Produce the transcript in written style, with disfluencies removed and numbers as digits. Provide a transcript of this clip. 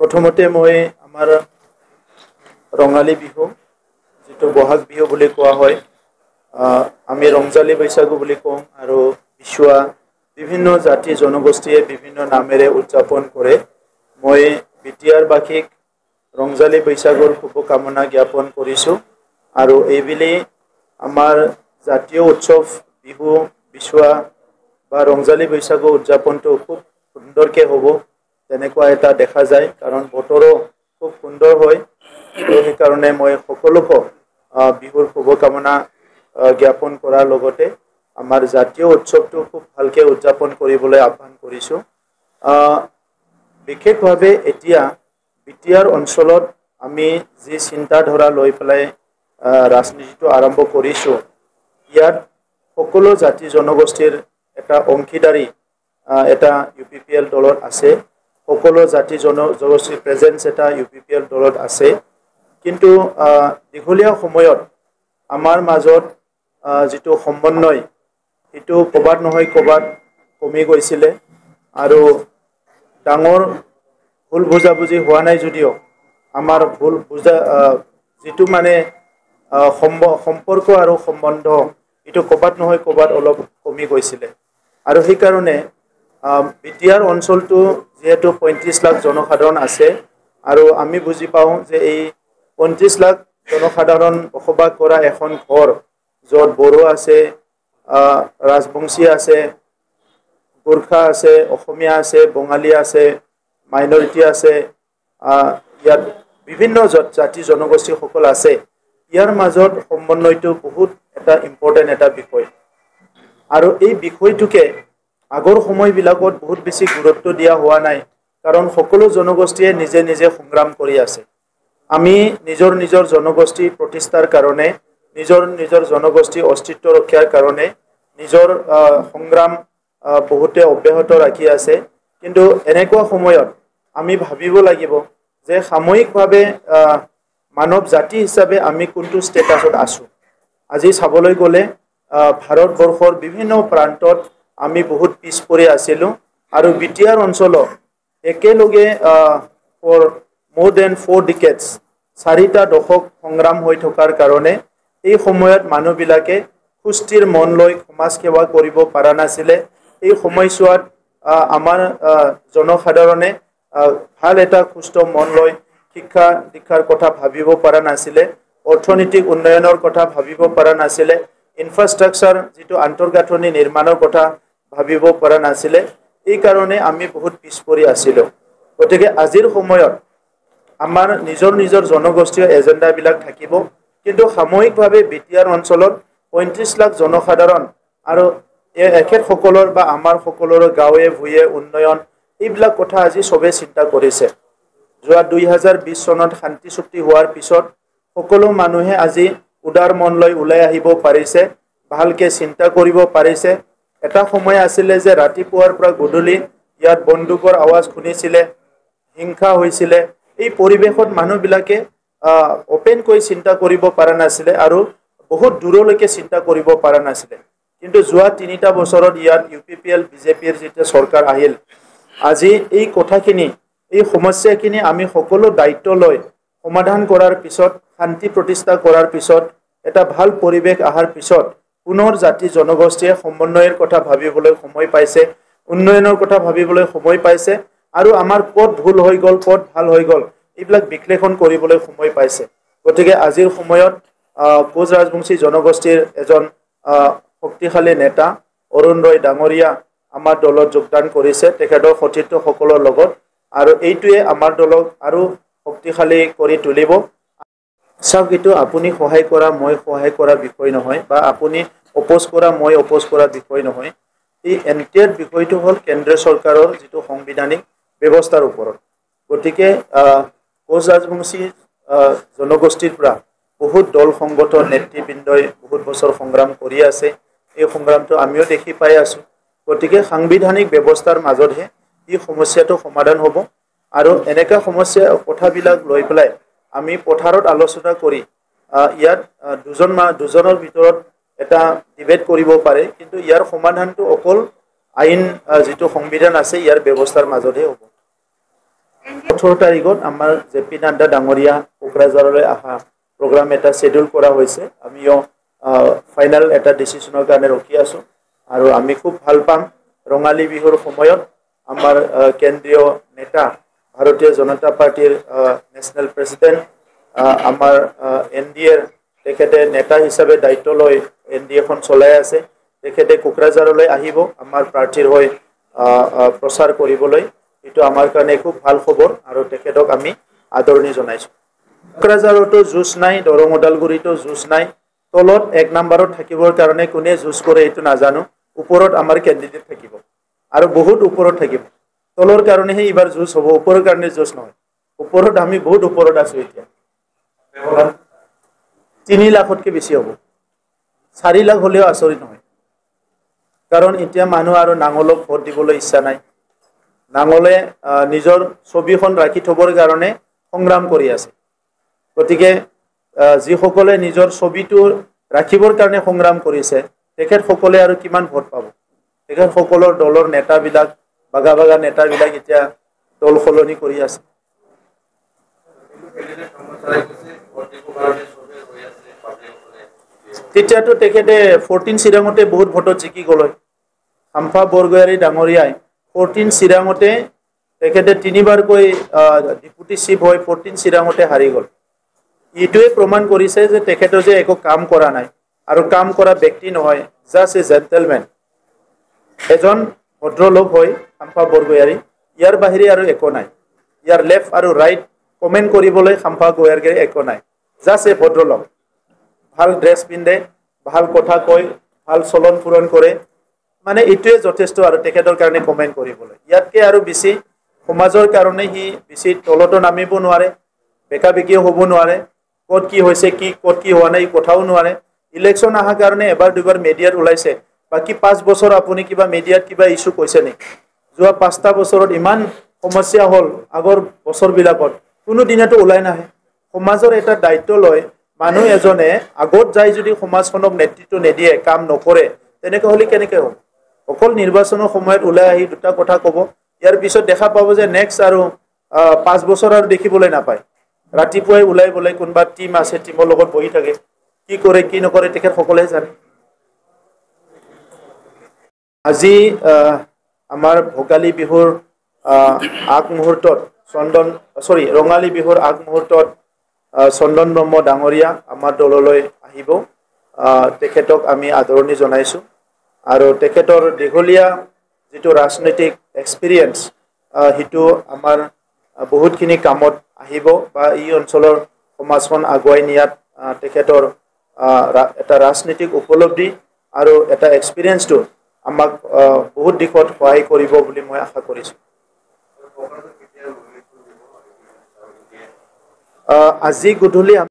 প্ৰথমতে মই আমাৰ ৰঙালী বিহু যেটো বহাগ বিহু বুলি কোৱা হয় আমি ৰংজালী বৈশাগু বুলি কওঁ আৰু বিশুৱা বিভিন্ন জাতি জনগোষ্ঠীয়ে বিভিন্ন নামেৰে উদযাপন কৰে মই বিটিয়াৰবাসীক ৰংজালী বৈশাগুৰ শুভকামনা জ্ঞাপন কৰিছোঁ আৰু এইবেলি আমাৰ জাতীয় উৎসৱ বিহু বিশুৱা বা ৰংজালী বৈশাগু উদযাপনটো খুব সুন্দৰকৈ হ'ব তেনেকুৱা এটা দেখা যায় কাৰণ বতৰো খুব সুন্দৰ হয় আৰু সেইকাৰণে মই সকলোকে বিহুৰ শুভকামনা জ্ঞাপন কৰাৰ লগতে আমাৰ জাতীয় উৎসৱটো খুব ভালকৈ উদযাপন কৰিবলৈ আহ্বান কৰিছোঁ বিশেষভাৱে এতিয়া বিটিয়াৰ অঞ্চলত আমি যি চিন্তাধাৰা লৈ পেলাই ৰাজনীতিটো আৰম্ভ কৰিছোঁ ইয়াত সকলো জাতি জনগোষ্ঠীৰ এটা অংশীদাৰী এটা UPPL দলত আছে সকলো জাতি জনগোষ্ঠীৰ প্ৰেজেন্স এটা UPPL দলত আছে কিন্তু দীঘলীয়া সময়ত আমাৰ মাজত যেটো সমন্বয় এটো কবাত নহয় কবাত কমি গৈছিল আৰু ডাঙৰ ভুল বুজাবুজি হোৱা নাই যদিও আমাৰ ভুল বুজা যেটো মানে সম্পৰ্ক আৰু সম্বন্ধ এটো কবাত নহয় কবাত অলপ কমি গৈছিল আৰু সেই কাৰণে বিটিয়াৰ অঞ্চলটো যেহেতু 35 লাখ জনসাধাৰণ আছে আৰু আমি বুজি পাওঁ যে এই 25 লাখ জনসাধাৰণ বসবাস কৰা এখন ঘৰ য'ত বড়ো আছে ৰাজবংশী আছে গোৰ্খা আছে অসমীয়া আছে বঙালী আছে মাইনৰিটি আছে ইয়াত বিভিন্ন জাতি জনগোষ্ঠী সকল আছে ইয়াৰ মাজত সমন্বয়টো বহুত এটা ইম্পৰ্টেন্ট এটা বিষয় আৰু এই বিষয়টোকে আগৰ সময়বিলাকত বহুত বেছি গুৰুত্ব দিয়া হোৱা নাই কাৰণ সকলো জনগোষ্ঠীয়ে নিজে নিজে সংগ্ৰাম কৰি আছে আমি নিজৰ জনগোষ্ঠী প্ৰতিষ্ঠাৰ কাৰণে নিজৰ জনগোষ্ঠী অস্তিত্ব ৰক্ষাৰ কাৰণে নিজৰ সংগ্ৰাম বহুতে অব্যাহত ৰাখি আছে কিন্তু এনেকুৱা সময়ত আমি ভাবিব লাগিব যে সামূহিকভাৱে মানৱ জাতি হিচাপে আমি কোনটো ষ্টেটাছত আছো আজি চাবলৈ গ'লে ভাৰতবৰ্ষৰ বিভিন্ন প্ৰান্তত আমি বহুত পিছ পৰি আছিলো আৰু বিটিয়াৰ অঞ্চলত একেলগে for more than 4 decades 4টা দশক সংগ্ৰাম হৈ থকাৰ কাৰণে এই সময়ত মানুহবিলাকে সুস্থিৰ মন লৈ সমাজ সেৱা কৰিব পৰা নাছিলে এই সময়ছোৱাত আমাৰ জনসাধাৰণে ভাল এটা সুস্থ মন লৈ শিক্ষা দীক্ষাৰ কথা ভাবিব পৰা নাছিলে অৰ্থনৈতিক উন্নয়নৰ কথা ভাবিব পৰা নাছিলে ইনফ্ৰাষ্ট্ৰাকচাৰ যেটো আন্তৰ্গাঁথনি নিৰ্মাণৰ কথা ভাবিব পৰা নাছিলে এই কাৰণে আমি বহুত পিছ পৰি আছিলো গতিকে আজিৰ সময়ত আমাৰ নিজৰ জনগোষ্ঠীয় এজেন্ডাবিলাক থাকিব কিন্তু সামূহিকভাৱে বিটিয়াৰ অঞ্চলত 35 লাখ জনসাধাৰণ আৰু একেট সকলৰ বা আমাৰ সকলৰ গাঁৱে ভূঞে উন্নয়ন এইবিলাক কথা আজি সবে চিন্তা কৰিছে যোৱা 2020 চনত শান্তি চুক্তি হোৱাৰ পিছত সকলো মানুহে আজি উদাৰ মন লৈ ওলাই আহিব পাৰিছে ভালকে চিন্তা কৰিব পাৰিছে এটা সময় আছিল যে ৰাতিপুৱাৰ পৰা গধূলি ইয়াত বন্দুকৰ আৱাজ শুনিছিলে হিংসা হৈছিল এই পৰিবেশত মানুহবিলাকে ওপেন কৈ চিন্তা কৰিব পৰা নাছিলে আৰু বহুত দূৰলৈকে চিন্তা কৰিব পৰা নাছিলে কিন্তু যোৱা 3টা বছৰত ইয়াত UPPL BJPৰ যেটা সৰকাৰ আহিল আজি এই কথাখিনি এই সমস্যাখিনি আমি সকলো দায়িত্ব লৈ সমাধান কৰাৰ পিছত শান্তি প্ৰতিষ্ঠা কৰাৰ পিছত এটা ভাল পৰিবেশ আহাৰ পিছত পুনৰ জাতি জনগোষ্ঠীয়ে সমন্বয়ৰ কথা ভাবিবলৈ সময় পাইছে উন্নয়নৰ কথা ভাবিবলৈ সময় পাইছে আৰু আমাৰ ক'ত ভুল হৈ গ'ল ক'ত ভাল হৈ গ'ল এইবিলাক বিশ্লেষণ কৰিবলৈ সময় পাইছে গতিকে আজিৰ সময়ত কোচ ৰাজবংশী জনগোষ্ঠীৰ এজন শক্তিশালী নেতা অৰুণ ৰয় ডাঙৰীয়া আমাৰ দলত যোগদান কৰিছে তেখেতৰ সতীৰ্থ সকলৰ লগত আৰু এইটোৱে আমাৰ দলক আৰু শক্তিশালী কৰি তুলিব চাওক এটো আপুনি সহায় কৰা মই সহায় কৰা বিষয় নহয় বা আপুনি অপোজ কৰা মই অপোজ কৰা বিষয় নহয় এই এনটিআৰ বিষয়টো হল কেন্দ্ৰীয় চৰকাৰৰ যেটো সাংবিধানিক ব্যৱস্থাৰ ওপৰত গতিকে কোচ ৰাজবংশী জনগোষ্ঠীৰ পৰা বহুত দল সংগঠন নেতৃবৃন্দই বহুত বছৰ সংগ্ৰাম কৰি আছে এই সংগ্ৰামটো আমিও দেখি পাই আছো গতিকে সাংবিধানিক ব্যৱস্থাৰ মাজতহে এই সমস্যাটো সমাধান হ'ব আৰু এনেকা সমস্যা কথাবিলাক লৈ পেলাই আমি পথাৰত আলোচনা কৰি ইয়াত দুজনৰ ভিতৰত এটা ডিবেট কৰিব পাৰে কিন্তু ইয়াৰ সমাধানটো অকল আইন যেটো সংবিধান আছে ইয়াৰ ব্যৱস্থাৰ মাজতহে হ'ব 18 তাৰিখত আমাৰ জেপি নাড্ডা ডাঙৰীয়া কোকৰাঝাৰলৈ অহা প্ৰগ্ৰাম এটা শেডিউল কৰা হৈছে আমিও ফাইনাল এটা ডিসিশনৰ কাৰণে ৰখি আছো আৰু আমি খুব ভাল পাম ৰঙালী বিহুৰ সময়ত আমাৰ কেন্দ্ৰীয় নেতা ভাৰতীয় জনতা পাৰ্টিৰ নেশনাল প্ৰেসিডেন্ট আমাৰ এনডিএৰ তেখেতে নেতা হিচাপে দায়িত্ব লৈ এনডিএখন চলাই আছে তেখেতে কোকৰাঝাৰলৈ আহিব আমাৰ প্ৰাৰ্থীৰ হৈ প্ৰচাৰ কৰিবলৈ এটো আমাৰ কাৰণে খুব ভাল খবৰ আৰু তেখেতক আমি আদৰণি জনাইছো কোকৰাঝাৰতো জুছ নাই দৰং ওদালগুৰিতো জুছ নাই তলত এক নম্বৰত থাকিবৰ কাৰণে কোনে জুছ কৰে এটো নাজানো ওপৰত আমাৰ ক্যান্ডিডেট থাকিব আৰু বহুত ওপৰত থাকিব তলৰ কাৰণে হে ইবাৰ জুছ হ'ব ওপৰৰ কাৰণে জুছ নহয় ওপৰত আমি বহুত ওপৰত আছো এতিয়া 3 লাখতকৈ বেছি হ'ব 4 লাখ হলেও আচৰিত নহয় কাৰণ এতিয়া মানুহ আৰু নাঙলক ভোট দিবলৈ ইচ্ছা নাই নাঙলে নিজৰ ছবিখন ৰাখি থবৰ কাৰণে সংগ্ৰাম কৰি আছে গতিকে যি সকলে নিজৰ ছবিটো ৰাখিবৰ কাৰণে সংগ্ৰাম কৰিছে তেখেত সকলে আৰু কিমান ভোট পাব তেখেত সকলৰ দলৰ নেতাবিলাক বাগা বাগা নেতাবিলাক এতিয়া দল সলনি কৰি আছে তেতিয়াতো তেখেতে 14 চিৰাঙতে বহুত ভোটত জিকি গ'ল হাম্পা বৰগয়াৰী ডাঙৰীয়াই 14 চিৰাঙতে তেখেতে তিনিবাৰকৈ ডিপুটি চিফ হৈ 14 চিৰাঙতে হাৰি গ'ল ইটোৱে প্ৰমাণ কৰিছে যে তেখেতে যে একো কাম কৰা নাই আৰু কাম কৰা ব্যক্তি নহয় জাস্ট এ জেন্টলম্যান এজন ভদ্ৰলোক হৈ হাম্পা বৰগয়াৰী ইয়াৰ বাহিৰে আৰু একো নাই ইয়াৰ লেফট আৰু ৰাইট কমেন্ট কৰিবলৈ হাম্পা বৰগয়াৰী একো নাই জাস্ট এ ভদ্ৰলোক ভাল ড্ৰেছ পিন্ধে ভাল কথা কয় ভাল চলন ফুৰন কৰে মানে ইটোৱে যথেষ্ট আৰু তেখেতৰ কাৰণে কমেন্ট কৰিবলৈ ইয়াতকে আৰু বেছি সমাজৰ কাৰণে হি বেছি তলতো নামিব নোৱাৰে বেকা বেকিও হ'ব নোৱাৰে ক'ত কি হৈছে কি ক'ত কি হোৱা নাই কথাও নোৱাৰে ইলেকশন আহা কাৰণে এবাৰ দুবাৰ মিডিয়াত ওলাইছে বাকি 5 বছৰ আপুনি কিবা মিডিয়াত কিবা ইস্যু কৈছে নেকি যোৱা 5টা বছৰত ইমান সমস্যা হল আগৰ বছৰ বিলাকত কোনো দিনটো ওলাই নাহে সমাজৰ এটা দায়িত্ব লয় মানুহ এজনে আগত যাই যদি সমাজখনক নেতৃত্ব নেদিয়ে কাম নকৰে তেনেকৈ হলি কেনেকৈ হ'ব অকল নিৰ্বাচনৰ সময়ত ওলাই আহি দুটা কথা ক'ব ইয়াৰ পিছত দেখা পাব যে নেক্সট আৰু 5 বছৰ আৰু দেখিবলৈ নাপায় ৰাতিপুৱাই ওলাই বলে কোনবা টিম আছে টিমৰ লগত বহি থাকে কি কৰে কি নকৰে তেখেত সকলে জানে আজি আমাৰ ভোগালী বিহুৰ আগমুহূৰ্তত ৰঙালী বিহুৰ আগমুহূৰ্তত চন্দন ব্ৰহ্ম ডাঙৰীয়া আমাৰ দললৈ আহিব তেখেতক আমি আদৰণি জনাইছো আৰু তেখেতৰ দীঘলীয়া যেটো ৰাজনৈতিক এক্সপেৰিয়েন্স হিটো আমাৰ বহুতখিনি কামত আহিব বা এই অঞ্চলৰ সমাজখন আগুৱাই নিয়াত তেখেতৰ এটা ৰাজনৈতিক উপলব্ধি আৰু এটা এক্সপেৰিয়েন্সটো আমাক বহুত দিশত সহায় কৰিব বুলি মই আশা কৰিছো আজি গধূলি